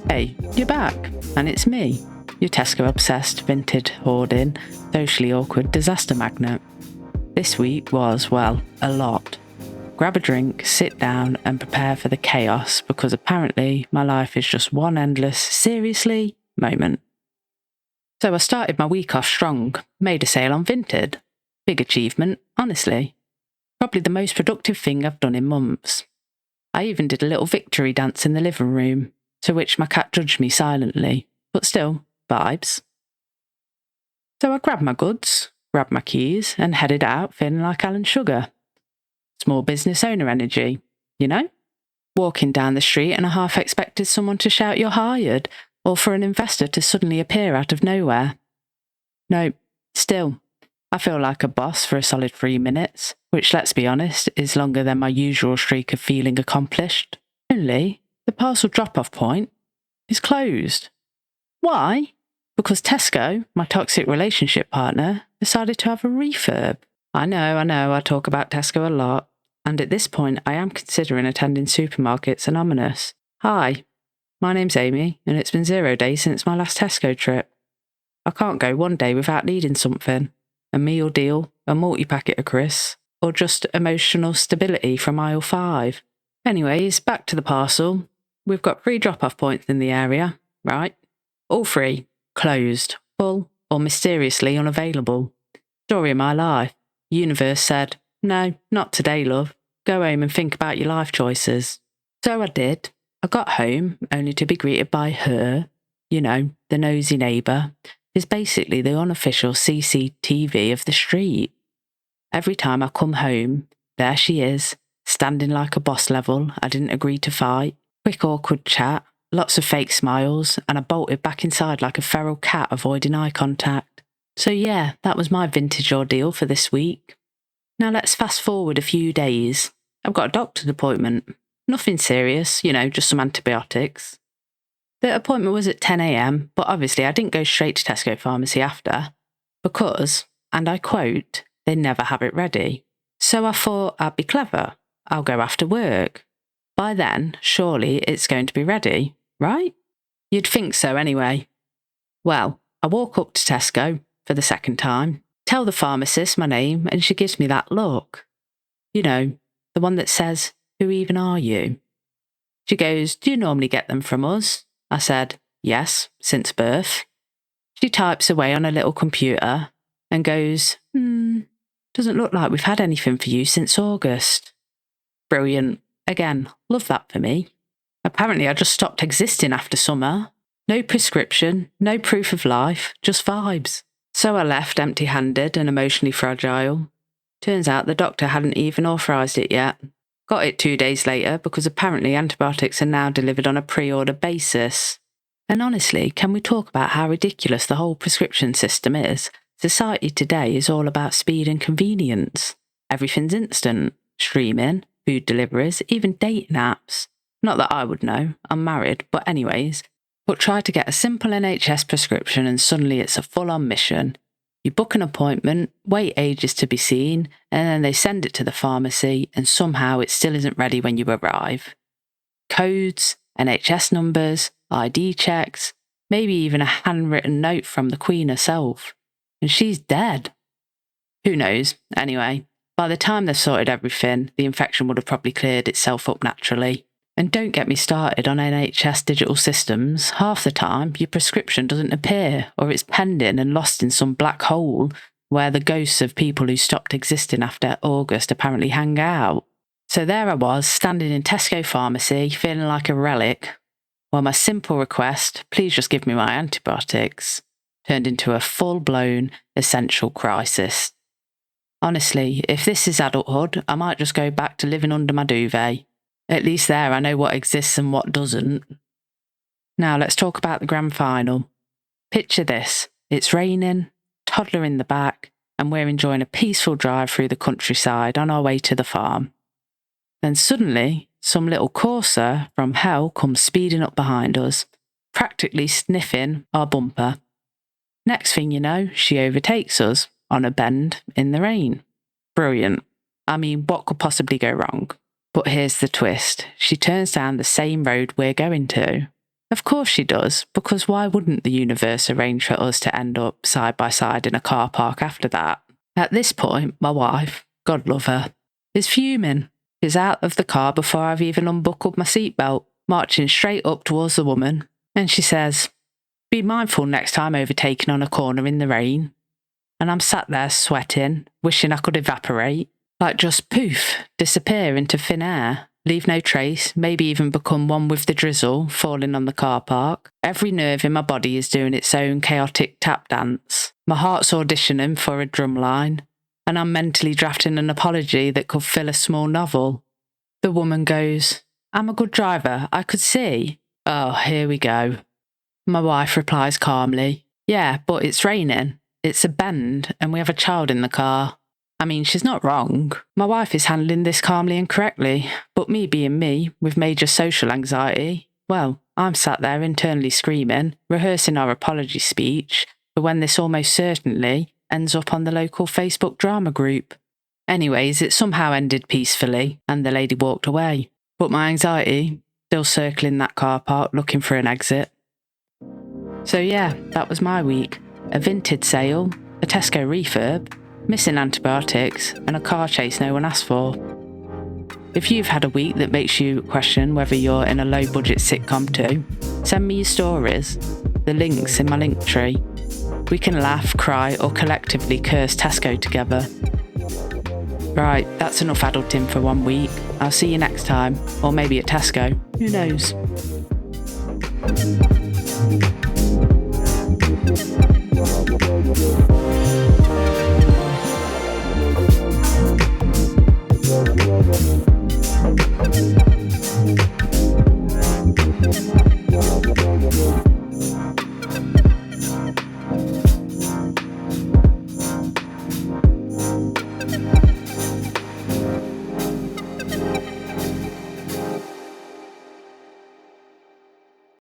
Hey, you're back, and it's me, your Tesco-obsessed, Vinted hoarding, socially awkward disaster magnet. This week was, well, a lot. Grab a drink, sit down, and prepare for the chaos, because apparently my life is just one endless, seriously, moment. So I started my week off strong, made a sale on Vinted. Big achievement, honestly. Probably the most productive thing I've done in months. I even did a little victory dance in the living room, to which my cat judged me silently, but still, vibes. So I grabbed my goods, grabbed my keys, and headed out feeling like Alan Sugar. Small business owner energy, you know? Walking down the street and I half expected someone to shout "you're hired," or for an investor to suddenly appear out of nowhere. No, still, I feel like a boss for a solid 3 minutes, which, let's be honest, is longer than my usual streak of feeling accomplished. Only, the parcel drop-off point is closed. Why? Because Tesco, my toxic relationship partner, decided to have a refurb. I know, I talk about Tesco a lot, and at this point I am considering attending Supermarkets Anonymous. Hi, my name's Amy, and it's been 0 days since my last Tesco trip. I can't go one day without needing something. A meal deal, a multi-packet of crisps, or just emotional stability from aisle 5. Anyways, back to the parcel. We've got 3 drop-off points in the area, right? All 3 closed, full, or mysteriously unavailable. Story of my life. Universe said, "No, not today, love. Go home and think about your life choices." So I did. I got home, only to be greeted by her, you know, the nosy neighbour, is basically the unofficial CCTV of the street. Every time I come home, there she is, standing like a boss level I didn't agree to fight. Quick awkward chat, lots of fake smiles, and I bolted back inside like a feral cat avoiding eye contact. So yeah, that was my vintage ordeal for this week. Now let's fast forward a few days. I've got a doctor's appointment. Nothing serious, you know, just some antibiotics. The appointment was at 10 a.m, but obviously I didn't go straight to Tesco pharmacy after, because, and I quote, they never have it ready. So I thought I'd be clever. I'll go after work. By then, surely it's going to be ready, right? You'd think so anyway. Well, I walk up to Tesco for the second time, tell the pharmacist my name, and she gives me that look. You know, the one that says, "Who even are you?" She goes, "Do you normally get them from us?" I said, "Yes, since birth." She types away on a little computer and goes, "Doesn't look like we've had anything for you since August." Brilliant. Again, love that for me. Apparently I just stopped existing after summer. No prescription, no proof of life, just vibes. So I left empty-handed and emotionally fragile. Turns out the doctor hadn't even authorised it yet. Got it 2 days later because apparently antibiotics are now delivered on a pre-order basis. And honestly, can we talk about how ridiculous the whole prescription system is? Society today is all about speed and convenience. Everything's instant. Streaming, food deliveries, even dating apps. Not that I would know, I'm married, but anyways. But try to get a simple NHS prescription and suddenly it's a full-on mission. You book an appointment, wait ages to be seen, and then they send it to the pharmacy and somehow it still isn't ready when you arrive. Codes, NHS numbers, ID checks, maybe even a handwritten note from the Queen herself. And she's dead. Who knows? Anyway, by the time they've sorted everything, the infection would have probably cleared itself up naturally. And don't get me started on NHS digital systems. Half the time, your prescription doesn't appear, or it's pending and lost in some black hole where the ghosts of people who stopped existing after August apparently hang out. So there I was, standing in Tesco pharmacy, feeling like a relic, while my simple request, "Please just give me my antibiotics," turned into a full-blown essential crisis. Honestly, if this is adulthood, I might just go back to living under my duvet. At least there I know what exists and what doesn't. Now let's talk about the grand final. Picture this. It's raining, toddler in the back, and we're enjoying a peaceful drive through the countryside on our way to the farm. Then suddenly, some little courser from hell comes speeding up behind us, practically sniffing our bumper. Next thing you know, she overtakes us on a bend in the rain. Brilliant. I mean, what could possibly go wrong? But here's the twist. She turns down the same road we're going to. Of course she does, because why wouldn't the universe arrange for us to end up side by side in a car park after that? At this point, my wife, God love her, is fuming. She's out of the car before I've even unbuckled my seatbelt, marching straight up towards the woman, and she says, "Be mindful next time overtaking on a corner in the rain." And I'm sat there sweating, wishing I could evaporate, like just poof, disappear into thin air, leave no trace, maybe even become one with the drizzle falling on the car park. Every nerve in my body is doing its own chaotic tap dance. My heart's auditioning for a drum line, and I'm mentally drafting an apology that could fill a small novel. The woman goes, "I'm a good driver, I could see." Oh, here we go. My wife replies calmly, "Yeah, but it's raining. It's a bend, and we have a child in the car." I mean, she's not wrong. My wife is handling this calmly and correctly, but me being me, with major social anxiety, well, I'm sat there internally screaming, rehearsing our apology speech for when this almost certainly ends up on the local Facebook drama group. Anyways, it somehow ended peacefully, and the lady walked away. But my anxiety, still circling that car park looking for an exit. So yeah, that was my week. A Vinted sale, a Tesco refurb, missing antibiotics, and a car chase no one asked for. If you've had a week that makes you question whether you're in a low-budget sitcom too, send me your stories. The link's in my link tree. We can laugh, cry, or collectively curse Tesco together. Right, that's enough adulting for 1 week. I'll see you next time, or maybe at Tesco. Who knows?